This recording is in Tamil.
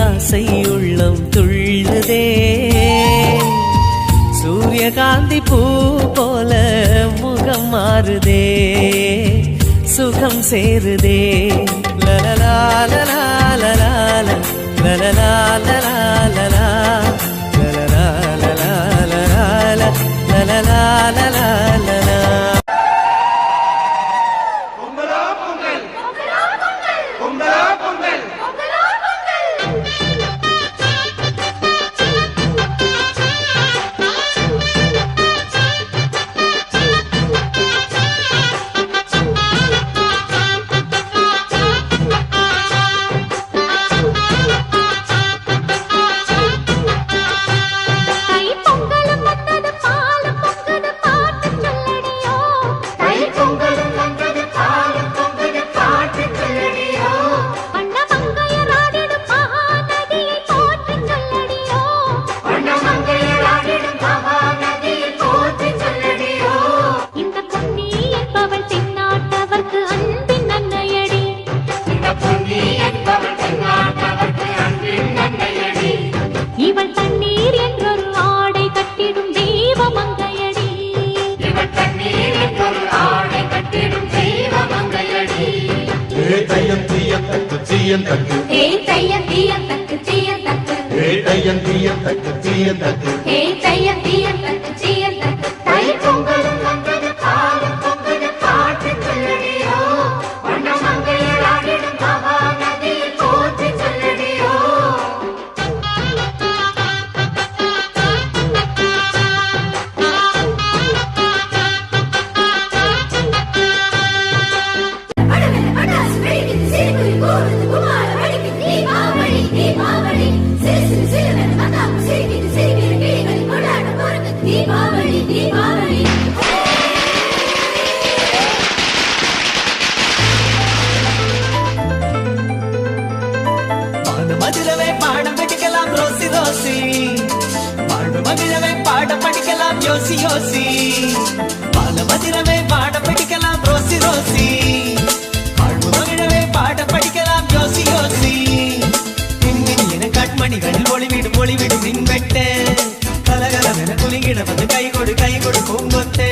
ஆசை உள்ளம் துள்ளுதே சூரியகாந்தி பூ போல முகம் மாறுதே சுகம் சேருதே லலலா லலா லலா லலலா லலா லலா லலலா லலா லலா லலலா லலா லலா மதுரவே பாடம் படிக்கலாம் ரோசி ரோசி வாழ்வு மகிழவே பாடம் படிக்கலாம் யோசி யோசி பால மதுரவே பாடம் படிக்கலாம் ரோசி ரோசி வாழ்வு மகிழவே பாடம் படிக்கலாம் யோசி யோசி என கண்மணிகளில் ஒளிவிடும் மின்வெட்டு கலகலவென குலுங்கிட வந்து கை கொடு பூங்கொத்தே